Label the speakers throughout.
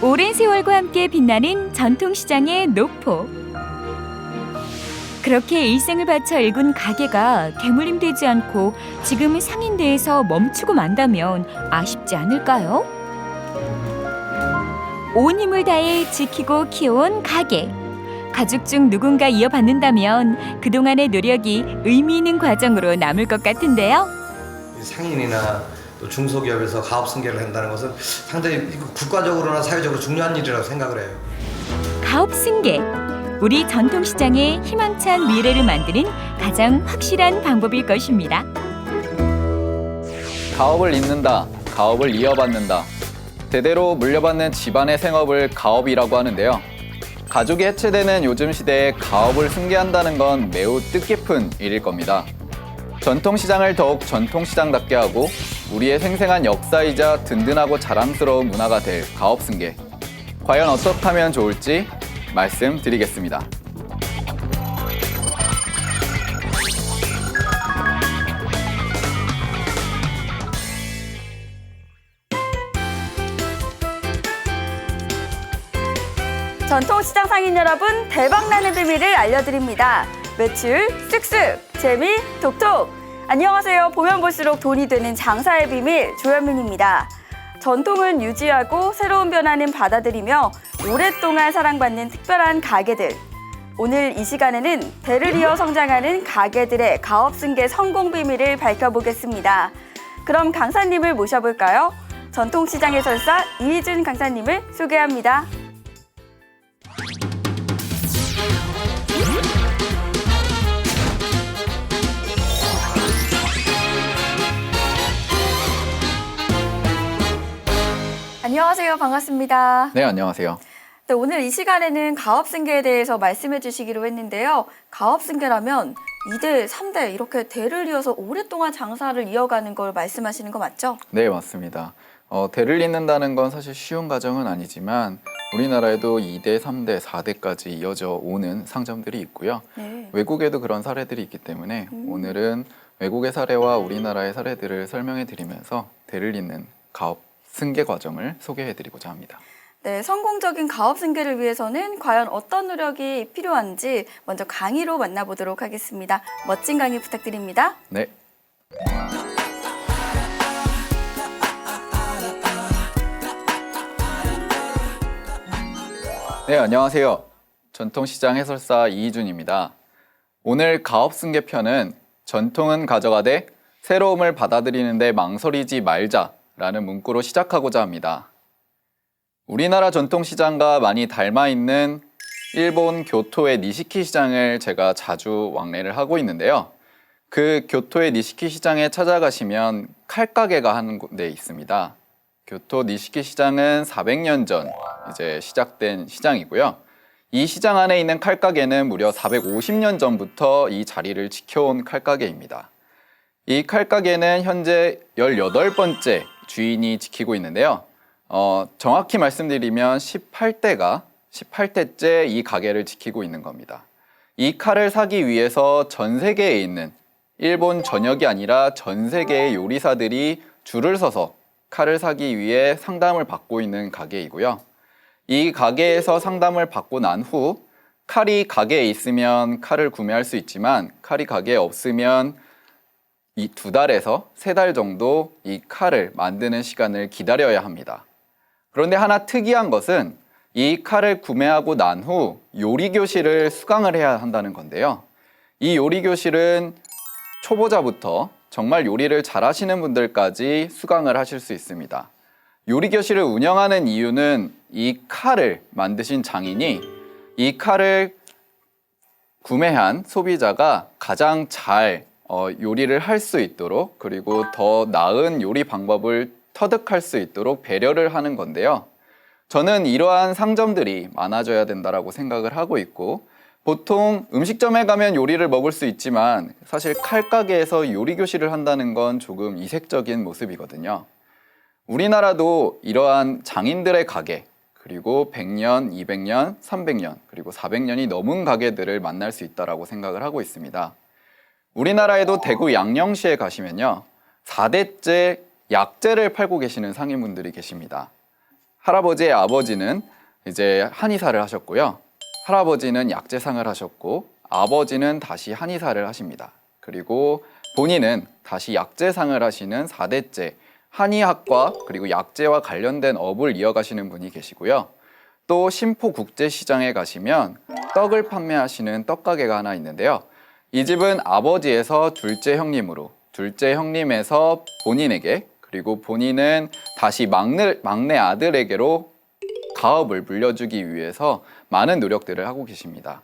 Speaker 1: 오랜 세월과 함께 빛나는 전통시장의 노포. 그렇게 일생을 바쳐 일군 가게가 대물림되지 않고 지금 상인대에서 멈추고 만다면 아쉽지 않을까요? 온 힘을 다해 지키고 키워온 가게. 가족 중 누군가 이어받는다면 그동안의 노력이 의미 있는 과정으로 남을 것 같은데요.
Speaker 2: 상인이나 또 중소기업에서 가업 승계를 한다는 것은 상당히 국가적으로나 사회적으로 중요한 일이라고 생각을 해요.
Speaker 1: 가업 승계. 우리 전통시장의 희망찬 미래를 만드는 가장 확실한 방법일 것입니다.
Speaker 3: 가업을 잇는다, 가업을 이어받는다. 대대로 물려받는 집안의 생업을 가업이라고 하는데요. 가족이 해체되는 요즘 시대에 가업을 승계한다는 건 매우 뜻깊은 일일 겁니다. 전통시장을 더욱 전통시장답게 하고 우리의 생생한 역사이자 든든하고 자랑스러운 문화가 될 가업 승계. 과연 어떻게 하면 좋을지 말씀드리겠습니다.
Speaker 4: 전통시장 상인 여러분, 대박나는 비밀을 알려드립니다. 매출 쓱쓱, 재미 톡톡. 안녕하세요. 보면 볼수록 돈이 되는 장사의 비밀 조현민입니다. 전통은 유지하고 새로운 변화는 받아들이며 오랫동안 사랑받는 특별한 가게들. 오늘 이 시간에는 대를 이어 성장하는 가게들의 가업 승계 성공 비밀을 밝혀보겠습니다. 그럼 강사님을 모셔볼까요? 전통시장 해설사 이희준 강사님을 소개합니다. 안녕하세요. 반갑습니다.
Speaker 3: 네, 안녕하세요.
Speaker 4: 네, 오늘 이 시간에는 가업승계에 대해서 말씀해 주시기로 했는데요. 가업승계라면 2대, 3대 이렇게 대를 이어서 오랫동안 장사를 이어가는 걸 말씀하시는 거 맞죠?
Speaker 3: 네, 맞습니다. 대를 잇는다는 건 사실 쉬운 과정은 아니지만 우리나라에도 2대, 3대, 4대까지 이어져 오는 상점들이 있고요.
Speaker 4: 네.
Speaker 3: 외국에도 그런 사례들이 있기 때문에 오늘은 외국의 사례와 우리나라의 사례들을 설명해 드리면서 대를 잇는 가업 승계 과정을 소개해 드리고자 합니다.
Speaker 4: 네, 성공적인 가업 승계를 위해서는 과연 어떤 노력이 필요한지 먼저 강의로 만나보도록 하겠습니다. 멋진 강의 부탁드립니다.
Speaker 3: 네. 네, 안녕하세요. 전통시장 해설사 이희준입니다. 오늘 가업 승계 편은 전통은 가져가되 새로움을 받아들이는 데 망설이지 말자라는 문구로 시작하고자 합니다. 우리나라 전통시장과 많이 닮아있는 일본 교토의 니시키 시장을 제가 자주 왕래를 하고 있는데요. 그 교토의 니시키 시장에 찾아가시면 칼가게가 한 데 있습니다. 교토 니시키 시장은 400년 전 이제 시작된 시장이고요. 이 시장 안에 있는 칼가게는 무려 450년 전부터 이 자리를 지켜온 칼가게입니다. 이 칼가게는 현재 18번째 주인이 지키고 있는데요. 정확히 말씀드리면 18대째 이 가게를 지키고 있는 겁니다. 이 칼을 사기 위해서 전 세계에 있는 일본 전역이 아니라 전 세계의 요리사들이 줄을 서서 칼을 사기 위해 상담을 받고 있는 가게이고요. 이 가게에서 상담을 받고 난 후 칼이 가게에 있으면 칼을 구매할 수 있지만 칼이 가게에 없으면 이 2달에서 3달 정도 이 칼을 만드는 시간을 기다려야 합니다. 그런데 하나 특이한 것은 이 칼을 구매하고 난 후 요리교실을 수강을 해야 한다는 건데요. 이 요리교실은 초보자부터 정말 요리를 잘하시는 분들까지 수강을 하실 수 있습니다. 요리교실을 운영하는 이유는 이 칼을 만드신 장인이 이 칼을 구매한 소비자가 가장 잘 요리를 할 수 있도록 그리고 더 나은 요리 방법을 터득할 수 있도록 배려를 하는 건데요. 저는 이러한 상점들이 많아져야 된다고 생각을 하고 있고 보통 음식점에 가면 요리를 먹을 수 있지만 사실 칼가게에서 요리교실을 한다는 건 조금 이색적인 모습이거든요. 우리나라도 이러한 장인들의 가게 그리고 100년, 200년, 300년 그리고 400년이 넘은 가게들을 만날 수 있다고 생각을 하고 있습니다. 우리나라에도 대구 양령시에 가시면요. 4대째 약재를 팔고 계시는 상인분들이 계십니다. 할아버지의 아버지는 이제 한의사를 하셨고요. 할아버지는 약재상을 하셨고 아버지는 다시 한의사를 하십니다. 그리고 본인은 다시 약재상을 하시는 4대째 한의학과 그리고 약재와 관련된 업을 이어가시는 분이 계시고요. 또 심포국제시장에 가시면 떡을 판매하시는 떡가게가 하나 있는데요. 이 집은 아버지에서 둘째 형님으로, 둘째 형님에서 본인에게, 그리고 본인은 다시 막내 아들에게로 가업을 물려주기 위해서 많은 노력들을 하고 계십니다.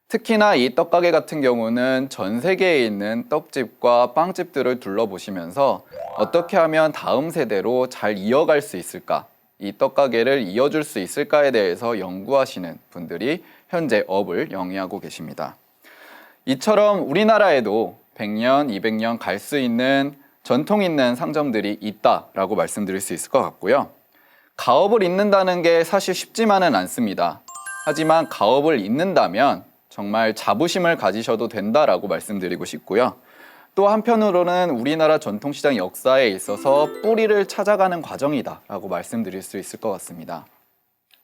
Speaker 3: 특히나 이 떡가게 같은 경우는 전 세계에 있는 떡집과 빵집들을 둘러보시면서 어떻게 하면 다음 세대로 잘 이어갈 수 있을까, 이 떡가게를 이어줄 수 있을까에 대해서 연구하시는 분들이 현재 업을 영위하고 계십니다. 이처럼 우리나라에도 100년, 200년 갈 수 있는 전통 있는 상점들이 있다라고 말씀드릴 수 있을 것 같고요. 가업을 잇는다는 게 사실 쉽지만은 않습니다. 하지만 가업을 잇는다면 정말 자부심을 가지셔도 된다라고 말씀드리고 싶고요. 또 한편으로는 우리나라 전통시장 역사에 있어서 뿌리를 찾아가는 과정이다라고 말씀드릴 수 있을 것 같습니다.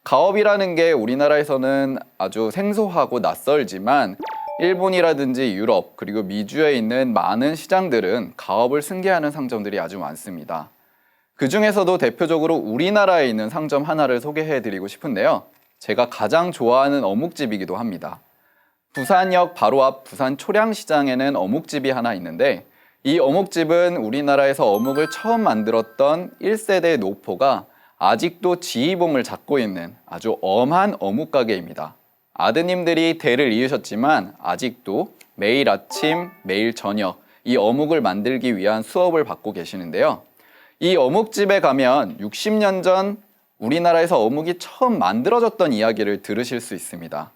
Speaker 3: 가업이라는 게 우리나라에서는 아주 생소하고 낯설지만 일본이라든지 유럽 그리고 미주에 있는 많은 시장들은 가업을 승계하는 상점들이 아주 많습니다. 그 중에서도 대표적으로 우리나라에 있는 상점 하나를 소개해드리고 싶은데요. 제가 가장 좋아하는 어묵집이기도 합니다. 부산역 바로 앞 부산 초량시장에는 어묵집이 하나 있는데 이 어묵집은 우리나라에서 어묵을 처음 만들었던 1세대 노포가 아직도 지휘봉을 잡고 있는 아주 엄한 어묵 가게입니다. 아드님들이 대를 이으셨지만 아직도 매일 아침, 매일 저녁 이 어묵을 만들기 위한 수업을 받고 계시는데요. 이 어묵집에 가면 60년 전 우리나라에서 어묵이 처음 만들어졌던 이야기를 들으실 수 있습니다.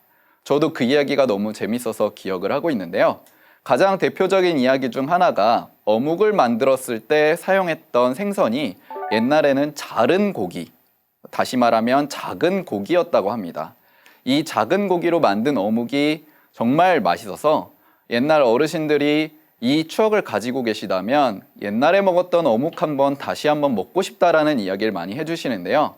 Speaker 3: 저도 그 이야기가 너무 재밌어서 기억을 하고 있는데요. 가장 대표적인 이야기 중 하나가 어묵을 만들었을 때 사용했던 생선이 옛날에는 자른 고기, 다시 말하면 작은 고기였다고 합니다. 이 작은 고기로 만든 어묵이 정말 맛있어서 옛날 어르신들이 이 추억을 가지고 계시다면 옛날에 먹었던 어묵 한번 다시 한번 먹고 싶다라는 이야기를 많이 해주시는데요.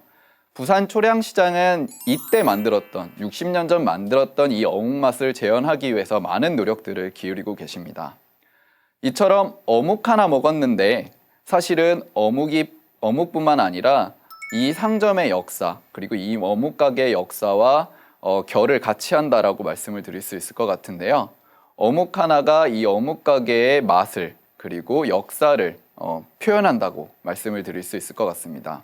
Speaker 3: 부산 초량시장은 이때 만들었던 60년 전 만들었던 이 어묵 맛을 재현하기 위해서 많은 노력들을 기울이고 계십니다. 이처럼 어묵 하나 먹었는데 사실은 어묵뿐만 아니라 이 상점의 역사 그리고 이 어묵 가게의 역사와 결을 같이 한다라고 말씀을 드릴 수 있을 것 같은데요. 어묵 하나가 이 어묵 가게의 맛을 그리고 역사를 표현한다고 말씀을 드릴 수 있을 것 같습니다.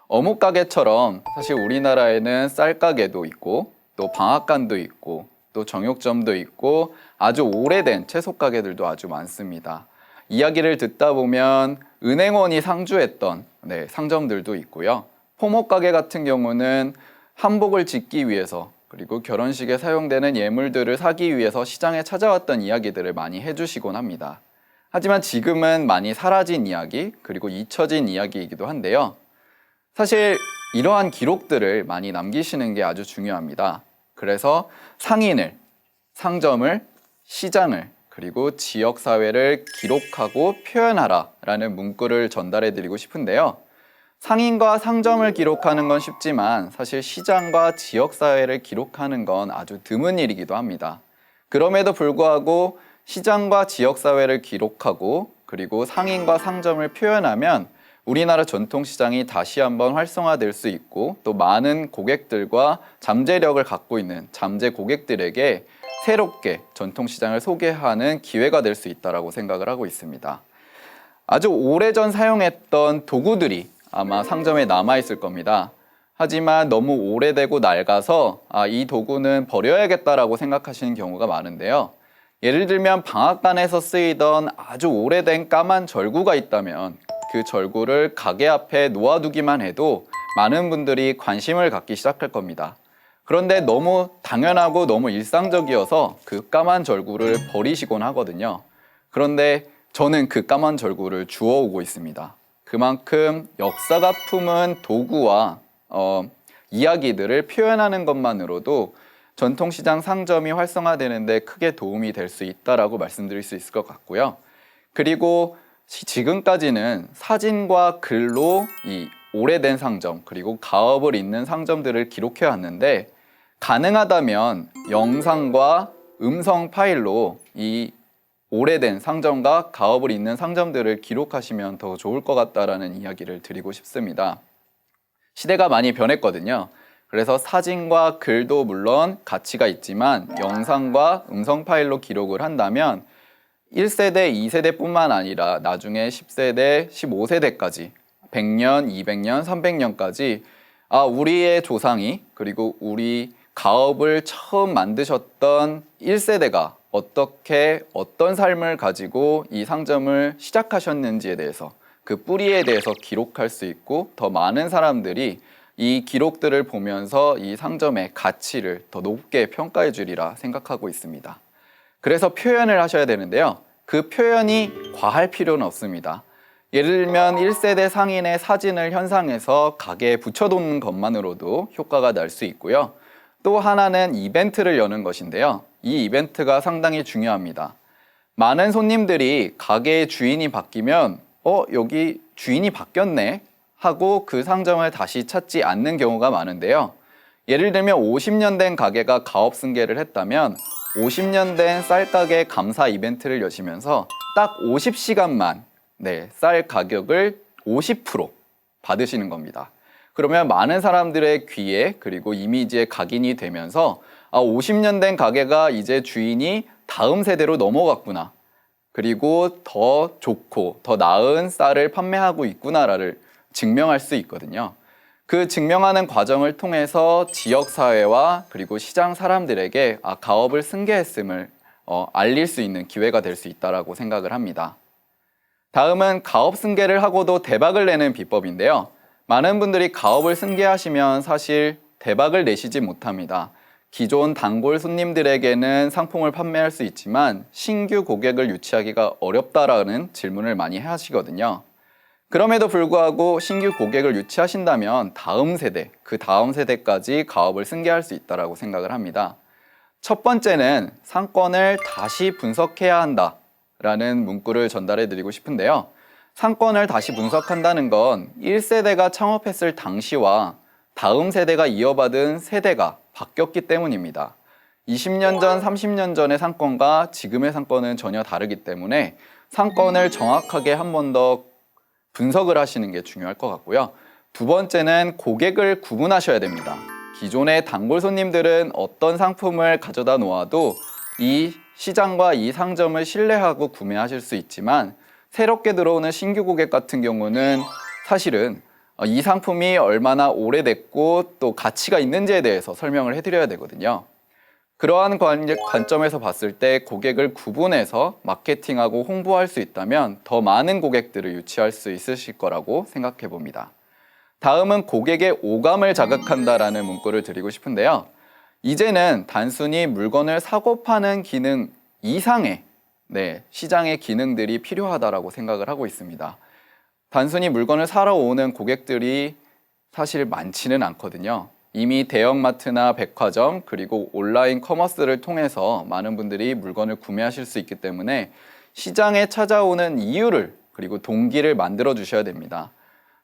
Speaker 3: 어묵 가게처럼 사실 우리나라에는 쌀 가게도 있고 또 방앗간도 있고 또 정육점도 있고 아주 오래된 채소 가게들도 아주 많습니다. 이야기를 듣다 보면 은행원이 상주했던 상점들도 있고요. 포목 가게 같은 경우는 한복을 짓기 위해서 그리고 결혼식에 사용되는 예물들을 사기 위해서 시장에 찾아왔던 이야기들을 많이 해주시곤 합니다. 하지만 지금은 많이 사라진 이야기 그리고 잊혀진 이야기이기도 한데요. 사실 이러한 기록들을 많이 남기시는 게 아주 중요합니다. 그래서 상인을, 상점을, 시장을 그리고 지역사회를 기록하고 표현하라 라는 문구를 전달해 드리고 싶은데요. 상인과 상점을 기록하는 건 쉽지만 사실 시장과 지역사회를 기록하는 건 아주 드문 일이기도 합니다. 그럼에도 불구하고 시장과 지역사회를 기록하고 그리고 상인과 상점을 표현하면 우리나라 전통시장이 다시 한번 활성화될 수 있고 또 많은 고객들과 잠재력을 갖고 있는 잠재 고객들에게 새롭게 전통시장을 소개하는 기회가 될 수 있다고 생각을 하고 있습니다. 아주 오래전 사용했던 도구들이 아마 상점에 남아있을 겁니다. 하지만 너무 오래되고 낡아서 이 도구는 버려야겠다라고 생각하시는 경우가 많은데요. 예를 들면 방앗간에서 쓰이던 아주 오래된 까만 절구가 있다면 그 절구를 가게 앞에 놓아두기만 해도 많은 분들이 관심을 갖기 시작할 겁니다. 그런데 너무 당연하고 너무 일상적이어서 그 까만 절구를 버리시곤 하거든요. 그런데 저는 그 까만 절구를 주워오고 있습니다. 그만큼 역사가 품은 도구와 이야기들을 표현하는 것만으로도 전통시장 상점이 활성화되는데 크게 도움이 될 수 있다라고 말씀드릴 수 있을 것 같고요. 그리고 지금까지는 사진과 글로 이 오래된 상점 그리고 가업을 잇는 상점들을 기록해 왔는데 가능하다면 영상과 음성 파일로 이 오래된 상점과 가업을 잇는 상점들을 기록하시면 더 좋을 것 같다라는 이야기를 드리고 싶습니다. 시대가 많이 변했거든요. 그래서 사진과 글도 물론 가치가 있지만 영상과 음성 파일로 기록을 한다면 1세대, 2세대뿐만 아니라 나중에 10세대, 15세대까지 100년, 200년, 300년까지 우리의 조상이 그리고 우리 가업을 처음 만드셨던 1세대가 어떤 삶을 가지고 이 상점을 시작하셨는지에 대해서 그 뿌리에 대해서 기록할 수 있고 더 많은 사람들이 이 기록들을 보면서 이 상점의 가치를 더 높게 평가해 주리라 생각하고 있습니다. 그래서 표현을 하셔야 되는데요. 그 표현이 과할 필요는 없습니다. 예를 들면 1세대 상인의 사진을 현상해서 가게에 붙여놓는 것만으로도 효과가 날 수 있고요. 또 하나는 이벤트를 여는 것인데요. 이 이벤트가 상당히 중요합니다. 많은 손님들이 가게의 주인이 바뀌면 여기 주인이 바뀌었네 하고 그 상점을 다시 찾지 않는 경우가 많은데요. 예를 들면 50년 된 가게가 가업 승계를 했다면 50년 된 쌀가게 감사 이벤트를 여시면서 딱 50시간만 쌀 가격을 50% 받으시는 겁니다. 그러면 많은 사람들의 귀에 그리고 이미지에 각인이 되면서 50년 된 가게가 이제 주인이 다음 세대로 넘어갔구나. 그리고 더 좋고 더 나은 쌀을 판매하고 있구나를 증명할 수 있거든요. 그 증명하는 과정을 통해서 지역사회와 그리고 시장 사람들에게 가업을 승계했음을 알릴 수 있는 기회가 될 수 있다고 생각을 합니다. 다음은 가업 승계를 하고도 대박을 내는 비법인데요. 많은 분들이 가업을 승계하시면 사실 대박을 내시지 못합니다. 기존 단골 손님들에게는 상품을 판매할 수 있지만 신규 고객을 유치하기가 어렵다라는 질문을 많이 하시거든요. 그럼에도 불구하고 신규 고객을 유치하신다면 다음 세대, 그 다음 세대까지 가업을 승계할 수 있다고 생각을 합니다. 첫 번째는 상권을 다시 분석해야 한다라는 문구를 전달해 드리고 싶은데요. 상권을 다시 분석한다는 건 1세대가 창업했을 당시와 다음 세대가 이어받은 세대가 바뀌었기 때문입니다. 20년 전, 30년 전의 상권과 지금의 상권은 전혀 다르기 때문에 상권을 정확하게 한 번 더 분석을 하시는 게 중요할 것 같고요. 두 번째는 고객을 구분하셔야 됩니다. 기존의 단골 손님들은 어떤 상품을 가져다 놓아도 이 시장과 이 상점을 신뢰하고 구매하실 수 있지만 새롭게 들어오는 신규 고객 같은 경우는 사실은 이 상품이 얼마나 오래됐고 또 가치가 있는지에 대해서 설명을 해드려야 되거든요. 그러한 관점에서 봤을 때 고객을 구분해서 마케팅하고 홍보할 수 있다면 더 많은 고객들을 유치할 수 있으실 거라고 생각해 봅니다. 다음은 고객의 오감을 자극한다라는 문구를 드리고 싶은데요. 이제는 단순히 물건을 사고 파는 기능 이상의 시장의 기능들이 필요하다라고 생각을 하고 있습니다. 단순히 물건을 사러 오는 고객들이 사실 많지는 않거든요. 이미 대형마트나 백화점 그리고 온라인 커머스를 통해서 많은 분들이 물건을 구매하실 수 있기 때문에 시장에 찾아오는 이유를 그리고 동기를 만들어 주셔야 됩니다.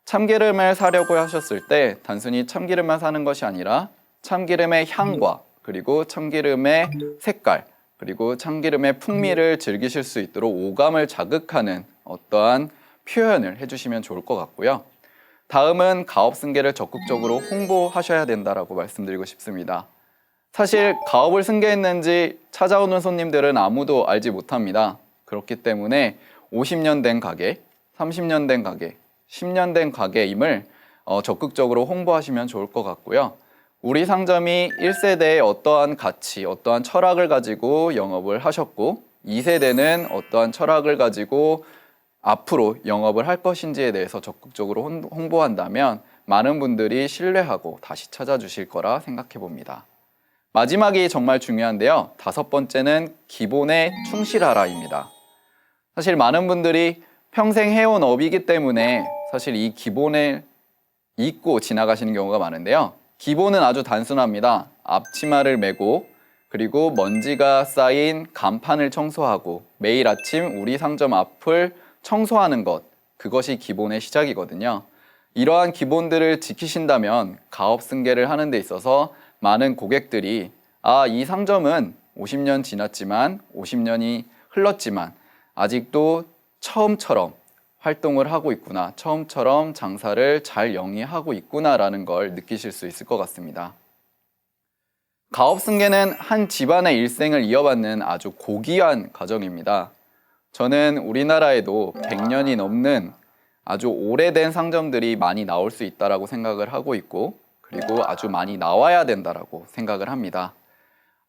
Speaker 3: 참기름을 사려고 하셨을 때 단순히 참기름만 사는 것이 아니라 참기름의 향과 그리고 참기름의 색깔 그리고 참기름의 풍미를 즐기실 수 있도록 오감을 자극하는 어떠한 표현을 해주시면 좋을 것 같고요. 다음은 가업 승계를 적극적으로 홍보하셔야 된다라고 말씀드리고 싶습니다. 사실 가업을 승계했는지 찾아오는 손님들은 아무도 알지 못합니다. 그렇기 때문에 50년 된 가게, 30년 된 가게, 10년 된 가게임을 적극적으로 홍보하시면 좋을 것 같고요. 우리 상점이 1세대에 어떠한 가치, 어떠한 철학을 가지고 영업을 하셨고 2세대는 어떠한 철학을 가지고 앞으로 영업을 할 것인지에 대해서 적극적으로 홍보한다면 많은 분들이 신뢰하고 다시 찾아주실 거라 생각해 봅니다. 마지막이 정말 중요한데요. 5번째는 기본에 충실하라입니다. 사실 많은 분들이 평생 해온 업이기 때문에 사실 이 기본을 잊고 지나가시는 경우가 많은데요. 기본은 아주 단순합니다. 앞치마를 메고 그리고 먼지가 쌓인 간판을 청소하고 매일 아침 우리 상점 앞을 청소하는 것, 그것이 기본의 시작이거든요. 이러한 기본들을 지키신다면 가업 승계를 하는 데 있어서 많은 고객들이 이 상점은 50년 지났지만 50년이 흘렀지만 아직도 처음처럼 활동을 하고 있구나, 처음처럼 장사를 잘 영위하고 있구나라는 걸 느끼실 수 있을 것 같습니다. 가업 승계는 한 집안의 일생을 이어받는 아주 고귀한 과정입니다. 저는 우리나라에도 100년이 넘는 아주 오래된 상점들이 많이 나올 수 있다고 생각을 하고 있고, 그리고 아주 많이 나와야 된다고 생각을 합니다.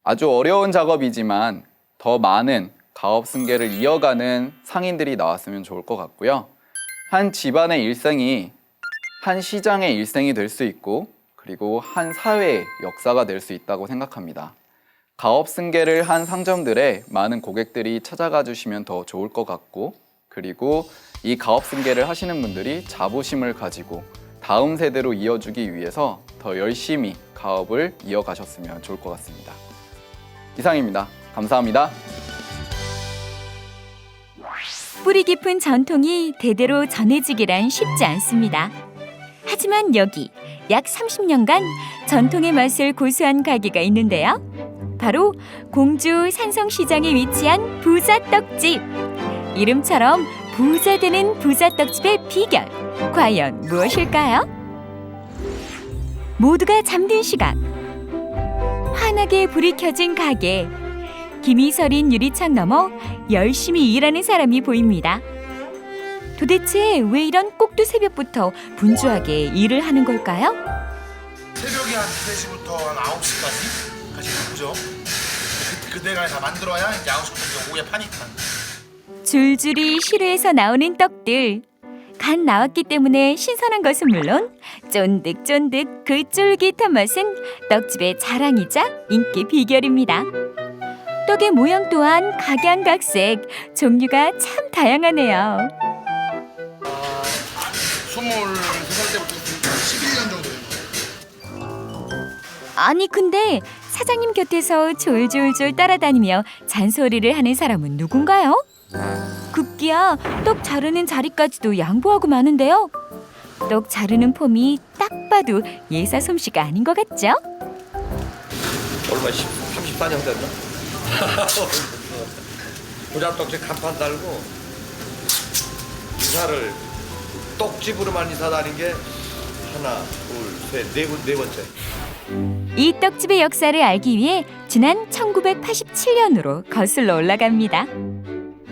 Speaker 3: 아주 어려운 작업이지만 더 많은 가업 승계를 이어가는 상인들이 나왔으면 좋을 것 같고요. 한 집안의 일생이 한 시장의 일생이 될 수 있고, 그리고 한 사회의 역사가 될 수 있다고 생각합니다. 가업 승계를 한 상점들에 많은 고객들이 찾아가 주시면 더 좋을 것 같고, 그리고 이 가업 승계를 하시는 분들이 자부심을 가지고 다음 세대로 이어주기 위해서 더 열심히 가업을 이어가셨으면 좋을 것 같습니다. 이상입니다. 감사합니다.
Speaker 1: 뿌리 깊은 전통이 대대로 전해지기란 쉽지 않습니다. 하지만 여기 약 30년간 전통의 맛을 고수한 가게가 있는데요. 바로 공주 산성시장에 위치한 부자떡집. 이름처럼 부자 되는 부자떡집의 비결, 과연 무엇일까요? 모두가 잠든 시각. 환하게 불이 켜진 가게. 김이 서린 유리창 너머 열심히 일하는 사람이 보입니다. 도대체 왜 이런 꼭두 새벽부터 분주하게 일을 하는 걸까요?
Speaker 5: 새벽에 한 3시부터 한 9시까지 바쁘죠. 그때가 다 만들어야 이제 9시부터 오후에 파니까.
Speaker 1: 줄줄이 시루에서 나오는 떡들. 갓 나왔기 때문에 신선한 것은 물론 쫀득쫀득 그 쫄깃한 맛은 떡집의 자랑이자 인기 비결입니다. 떡의 모양 또한 각양각색, 종류가 참 다양하네요.
Speaker 5: 23살 때부터 11년 정도 된 거예요.
Speaker 1: 아니 근데 사장님 곁에서 졸졸졸 따라다니며 잔소리를 하는 사람은 누군가요? 급기야 떡 자르는 자리까지도 양보하고 마는데요. 떡 자르는 폼이 딱 봐도 예사 솜씨가 아닌 것 같죠?
Speaker 2: 얼마 34년 됐나? 부자떡집 간판 달고 이사를 떡집으로만 이사 다닌 게 하나, 둘, 셋, 네 번째.
Speaker 1: 이 떡집의 역사를 알기 위해 지난 1987년으로 거슬러 올라갑니다.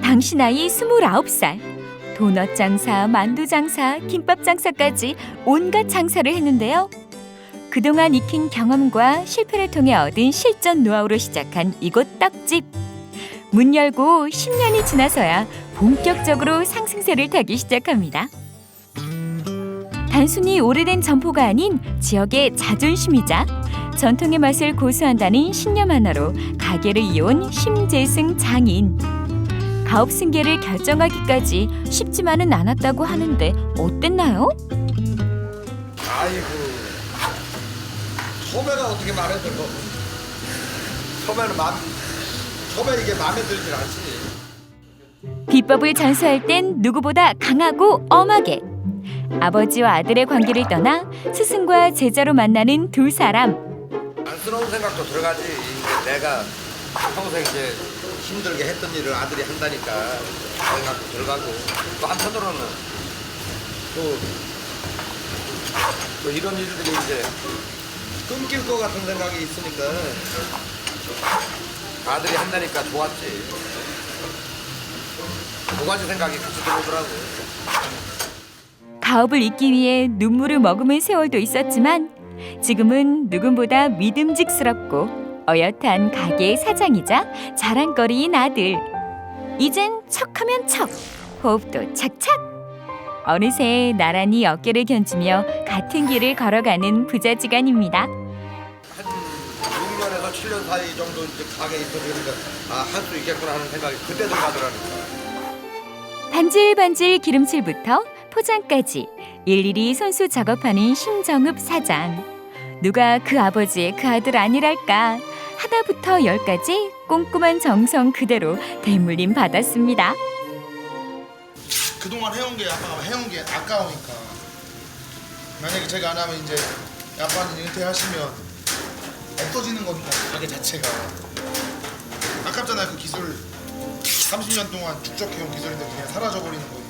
Speaker 1: 당시 나이 29살. 도넛 장사, 만두 장사, 김밥 장사까지 온갖 장사를 했는데요. 그동안 익힌 경험과 실패를 통해 얻은 실전 노하우로 시작한 이곳 떡집. 문 열고 10년이 지나서야 본격적으로 상승세를 타기 시작합니다. 단순히 오래된 점포가 아닌 지역의 자존심이자 전통의 맛을 고수한다는 신념 하나로 가게를 이어온 심재승 장인. 가업 승계를 결정하기까지 쉽지만은 않았다고 하는데 어땠나요?
Speaker 2: 아이고, 소매가 어떻게 마음에 들어? 소매 이게 마음에 들질 않지.
Speaker 1: 비법을 전수할 땐 누구보다 강하고 엄하게. 아버지와 아들의 관계를 떠나 스승과 제자로 만나는 두 사람.
Speaker 2: 안쓰러운 생각도 들어가지. 내가 평생 이제 힘들게 했던 일을 아들이 한다니까 생각도 들어가고, 또 한편으로는 또 이런 일들이 이제 끊길 것 같은 생각이 있으니까 아들이 한다니까 좋았지. 두 가지 생각이 같이 들어오더라고.
Speaker 1: 가업을 잇기 위해 눈물을 머금은 세월도 있었지만 지금은 누군보다 믿음직스럽고 어엿한 가게의 사장이자 자랑거리인 아들. 이젠 척하면 척, 호흡도 착착. 어느새 나란히 어깨를 견주며 같은 길을 걸어가는 부자지간입니다.
Speaker 2: 한 6년에서 7년 사이 정도 이제 가게에 있어주니까 할 수 있겠구나 하는 생각이 그때 들어가더라니까.
Speaker 1: 반질반질 기름칠부터 포장까지 일일이 손수 작업하는 심정읍 사장. 누가 그 아버지의 그 아들 아니랄까. 하나부터 열까지 꼼꼼한 정성 그대로 대물림 받았습니다.
Speaker 5: 그동안 해온 게 아빠가 해온 게 아까우니까 만약에 제가 안 하면 이제 아빠는 은퇴하시면 없어지는 거니까 가게 자체가 아깝잖아요. 그 기술 30년 동안 축적해온 기술인데 그냥 사라져버리는 거니까.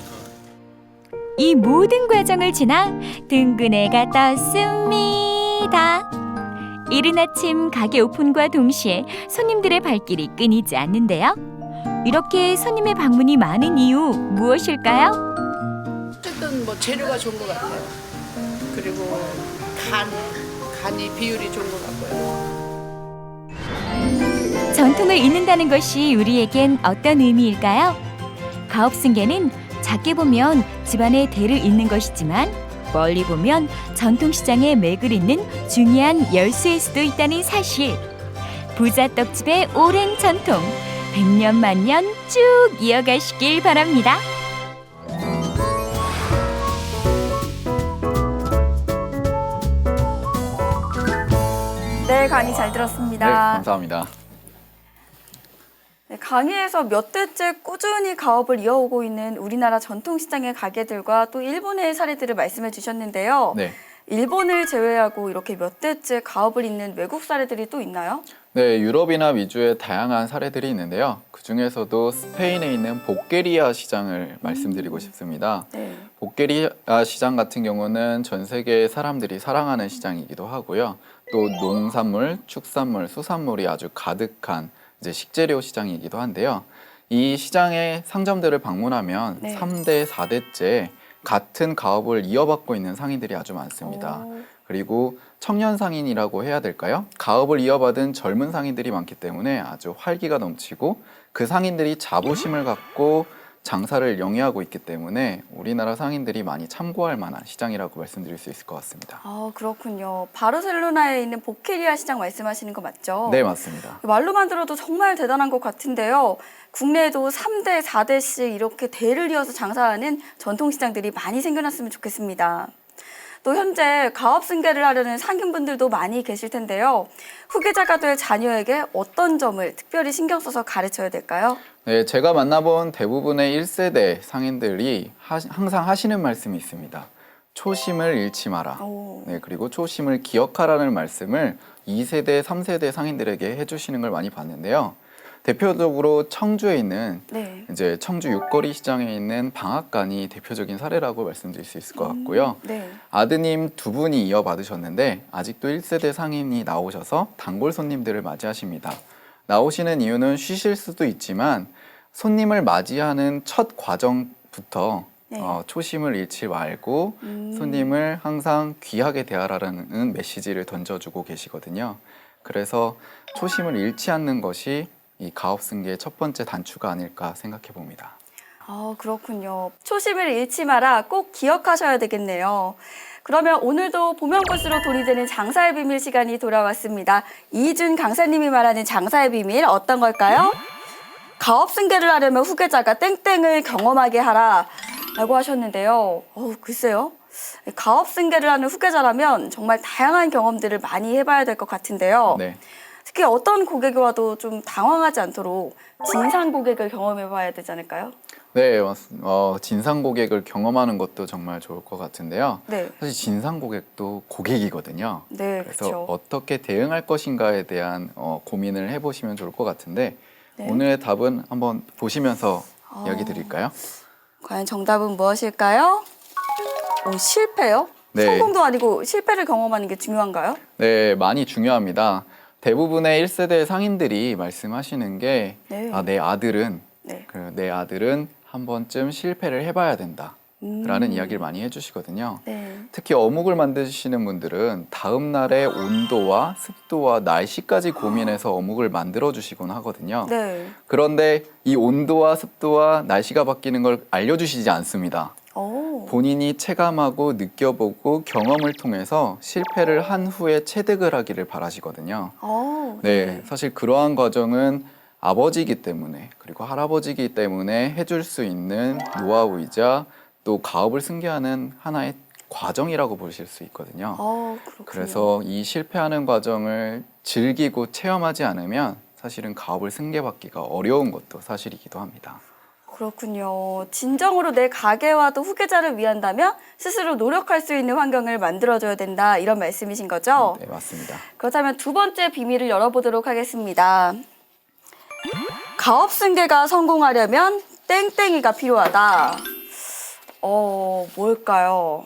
Speaker 1: 이 모든 과정을 지나 둥근 애가 떴습니다. 이른 아침 가게 오픈과 동시에 손님들의 발길이 끊이지 않는데요. 이렇게 손님의 방문이 많은 이유 무엇일까요?
Speaker 6: 어쨌든 뭐 재료가 좋은 것 같아요. 그리고 간이 비율이 좋은 것 같고요.
Speaker 1: 전통을 잇는다는 것이 우리에겐 어떤 의미일까요? 가업승계는 작게 보면 집안의 대를 잇는 것이지만 멀리 보면 전통시장의 맥을 잇는 중요한 열쇠일 수도 있다는 사실. 부자 떡집의 오랜 전통, 100년 만년 쭉 이어가시길 바랍니다.
Speaker 4: 네, 강의 잘
Speaker 3: 네,
Speaker 4: 들었습니다.
Speaker 3: 감사합니다.
Speaker 4: 네, 강의에서 몇 대째 꾸준히 가업을 이어오고 있는 우리나라 전통시장의 가게들과 또 일본의 사례들을 말씀해 주셨는데요.
Speaker 3: 네.
Speaker 4: 일본을 제외하고 이렇게 몇 대째 가업을 잇는 외국 사례들이 또 있나요?
Speaker 3: 네, 유럽이나 위주의 다양한 사례들이 있는데요. 그 중에서도 스페인에 있는 복게리아 시장을 말씀드리고 싶습니다.
Speaker 4: 네.
Speaker 3: 복게리아 시장 같은 경우는 전 세계의 사람들이 사랑하는 시장이기도 하고요. 또 농산물, 축산물, 수산물이 아주 가득한 이제 식재료 시장이기도 한데요. 이 시장의 상점들을 방문하면
Speaker 4: 네.
Speaker 3: 3대, 4대째 같은 가업을 이어받고 있는 상인들이 아주 많습니다.
Speaker 4: 오.
Speaker 3: 그리고 청년 상인이라고 해야 될까요? 가업을 이어받은 젊은 상인들이 많기 때문에 아주 활기가 넘치고 그 상인들이 자부심을 갖고 장사를 영위하고 있기 때문에 우리나라 상인들이 많이 참고할 만한 시장이라고 말씀드릴 수 있을 것 같습니다.
Speaker 4: 아, 그렇군요. 바르셀로나에 있는 복케리아 시장 말씀하시는 거 맞죠?
Speaker 3: 네, 맞습니다.
Speaker 4: 말로만 들어도 정말 대단한 것 같은데요. 국내에도 3대, 4대씩 이렇게 대를 이어서 장사하는 전통시장들이 많이 생겨났으면 좋겠습니다. 또 현재 가업승계를 하려는 상인분들도 많이 계실 텐데요. 후계자가 될 자녀에게 어떤 점을 특별히 신경 써서 가르쳐야 될까요?
Speaker 3: 네, 제가 만나본 대부분의 1세대 상인들이 항상 하시는 말씀이 있습니다. 초심을 잃지 마라.
Speaker 4: 오.
Speaker 3: 네, 그리고 초심을 기억하라는 말씀을 2세대, 3세대 상인들에게 해주시는 걸 많이 봤는데요. 대표적으로 청주에 있는
Speaker 4: 네.
Speaker 3: 이제 청주 육거리 시장에 있는 방앗간이 대표적인 사례라고 말씀드릴 수 있을 것 같고요.
Speaker 4: 네.
Speaker 3: 아드님 두 분이 이어받으셨는데 아직도 1세대 상인이 나오셔서 단골 손님들을 맞이하십니다. 나오시는 이유는 쉬실 수도 있지만 손님을 맞이하는 첫 과정부터
Speaker 4: 네.
Speaker 3: 초심을 잃지 말고 손님을 항상 귀하게 대하라는 메시지를 던져주고 계시거든요. 그래서 초심을 잃지 않는 것이 이 가업승계의 첫 번째 단추가 아닐까 생각해 봅니다.
Speaker 4: 아, 그렇군요. 초심을 잃지 마라 꼭 기억하셔야 되겠네요. 그러면 오늘도 보면 볼수록 돈이 되는 장사의 비밀 시간이 돌아왔습니다. 이준 강사님이 말하는 장사의 비밀 어떤 걸까요? 가업승계를 하려면 후계자가 땡땡을 경험하게 하라 라고 하셨는데요. 글쎄요. 가업승계를 하는 후계자라면 정말 다양한 경험들을 많이 해봐야 될 것 같은데요.
Speaker 3: 네.
Speaker 4: 특히 어떤 고객이 와도 좀 당황하지 않도록 진상 고객을 경험해봐야 되지 않을까요?
Speaker 3: 네, 진상 고객을 경험하는 것도 정말 좋을 것 같은데요.
Speaker 4: 네.
Speaker 3: 사실 진상 고객도 고객이거든요.
Speaker 4: 네,
Speaker 3: 그래서
Speaker 4: 그렇죠.
Speaker 3: 어떻게 대응할 것인가에 대한 고민을 해보시면 좋을 것 같은데
Speaker 4: 네.
Speaker 3: 오늘의 답은 한번 보시면서 이야기 드릴까요?
Speaker 4: 과연 정답은 무엇일까요? 실패요?
Speaker 3: 네.
Speaker 4: 성공도 아니고 실패를 경험하는 게 중요한가요?
Speaker 3: 네, 많이 중요합니다. 대부분의 1세대 상인들이 말씀하시는 게
Speaker 4: 네.
Speaker 3: 내 아들은
Speaker 4: 네.
Speaker 3: 내 아들은 한 번쯤 실패를 해봐야 된다. 라는 이야기를 많이 해주시거든요.
Speaker 4: 네.
Speaker 3: 특히 어묵을 만드시는 분들은 다음 날의 온도와 습도와 날씨까지 고민해서 어묵을 만들어 주시곤 하거든요.
Speaker 4: 네.
Speaker 3: 그런데 이 온도와 습도와 날씨가 바뀌는 걸 알려주시지 않습니다.
Speaker 4: 오.
Speaker 3: 본인이 체감하고 느껴보고 경험을 통해서 실패를 한 후에 체득을 하기를 바라시거든요. 네, 사실 그러한 과정은 아버지이기 때문에 그리고 할아버지이기 때문에 해줄 수 있는 노하우이자 또 가업을 승계하는 하나의 과정이라고 보실 수 있거든요.
Speaker 4: 그렇군요.
Speaker 3: 그래서 이 실패하는 과정을 즐기고 체험하지 않으면 사실은 가업을 승계받기가 어려운 것도 사실이기도 합니다.
Speaker 4: 그렇군요. 진정으로 내 가게와 또 후계자를 위한다면 스스로 노력할 수 있는 환경을 만들어줘야 된다. 이런 말씀이신 거죠?
Speaker 3: 네, 맞습니다.
Speaker 4: 그렇다면 두 번째 비밀을 열어보도록 하겠습니다. 가업 승계가 성공하려면 땡땡이가 필요하다. 뭘까요?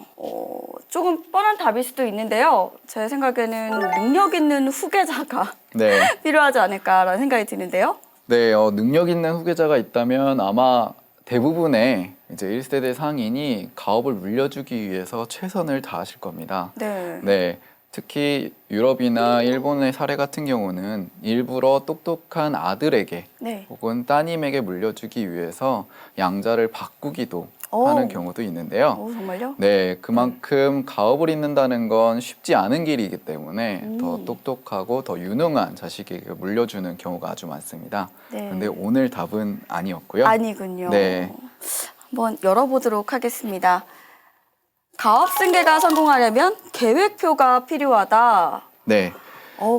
Speaker 4: 조금 뻔한 답일 수도 있는데요. 제 생각에는 능력 있는 후계자가
Speaker 3: 네.
Speaker 4: 필요하지 않을까라는 생각이 드는데요.
Speaker 3: 네, 능력 있는 후계자가 있다면 아마 대부분의 이제 1세대 상인이 가업을 물려주기 위해서 최선을 다하실 겁니다.
Speaker 4: 네.
Speaker 3: 네, 특히 유럽이나 일본의 사례 같은 경우는 일부러 똑똑한 아들에게
Speaker 4: 네.
Speaker 3: 혹은 따님에게 물려주기 위해서 양자를 바꾸기도
Speaker 4: 오.
Speaker 3: 하는 경우도 있는데요.
Speaker 4: 정말요?
Speaker 3: 네, 그만큼 가업을 잇는다는 건 쉽지 않은 길이기 때문에 더 똑똑하고 더 유능한 자식에게 물려주는 경우가 아주 많습니다.
Speaker 4: 네.
Speaker 3: 그런데 오늘 답은 아니었고요.
Speaker 4: 아니군요.
Speaker 3: 네.
Speaker 4: 한번 열어보도록 하겠습니다. 가업 승계가 성공하려면 계획표가 필요하다.
Speaker 3: 네,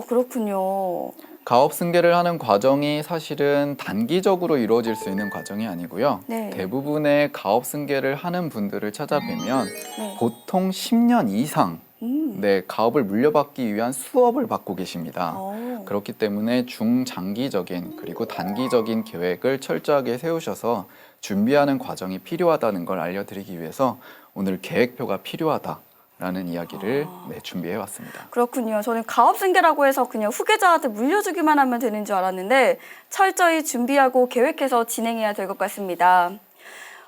Speaker 4: 그렇군요.
Speaker 3: 가업 승계를 하는 과정이 사실은 단기적으로 이루어질 수 있는 과정이 아니고요.
Speaker 4: 네.
Speaker 3: 대부분의 가업 승계를 하는 분들을 찾아뵈면
Speaker 4: 네.
Speaker 3: 보통 10년 이상 네, 가업을 물려받기 위한 수업을 받고 계십니다. 그렇기 때문에 중장기적인 그리고 단기적인 계획을 철저하게 세우셔서 준비하는 과정이 필요하다는 걸 알려드리기 위해서 오늘 계획표가 필요하다라는 이야기를 준비해 왔습니다.
Speaker 4: 그렇군요. 저는 가업 승계라고 해서 그냥 후계자한테 물려주기만 하면 되는 줄 알았는데 철저히 준비하고 계획해서 진행해야 될 것 같습니다.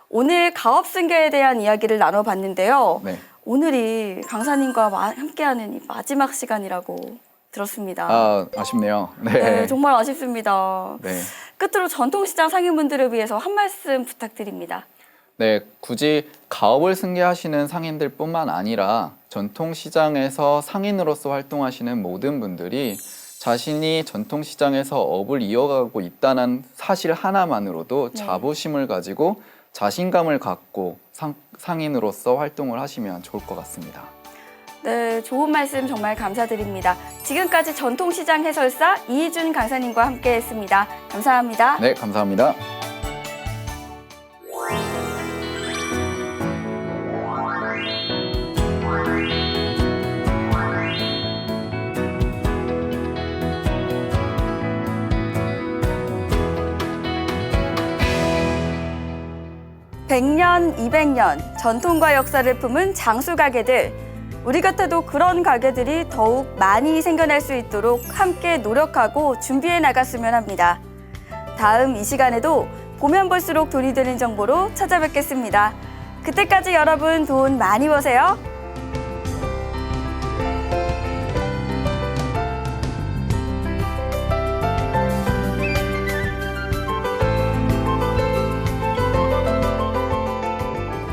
Speaker 4: 오늘 가업 승계에 대한 이야기를 나눠봤는데요.
Speaker 3: 네.
Speaker 4: 오늘이 강사님과 함께하는 이 마지막 시간이라고 들었습니다.
Speaker 3: 아쉽네요.
Speaker 4: 네, 정말 아쉽습니다.
Speaker 3: 네.
Speaker 4: 끝으로 전통시장 상인분들을 위해서 한 말씀 부탁드립니다.
Speaker 3: 네, 굳이 가업을 승계하시는 상인들뿐만 아니라 전통시장에서 상인으로서 활동하시는 모든 분들이 자신이 전통시장에서 업을 이어가고 있다는 사실 하나만으로도 자부심을 가지고 자신감을 갖고 상인으로서 활동을 하시면 좋을 것 같습니다.
Speaker 4: 네, 좋은 말씀 정말 감사드립니다. 지금까지 전통시장 해설사 이희준 강사님과 함께했습니다. 감사합니다.
Speaker 3: 네, 감사합니다.
Speaker 4: (100년) (200년) 전통과 역사를 품은 장수 가게들. 우리 곁에도 그런 가게들이 더욱 많이 생겨날 수 있도록 함께 노력하고 준비해 나갔으면 합니다. 다음 이 시간에도 보면 볼수록 돈이 되는 정보로 찾아뵙겠습니다. 그때까지 여러분 돈 많이 버세요.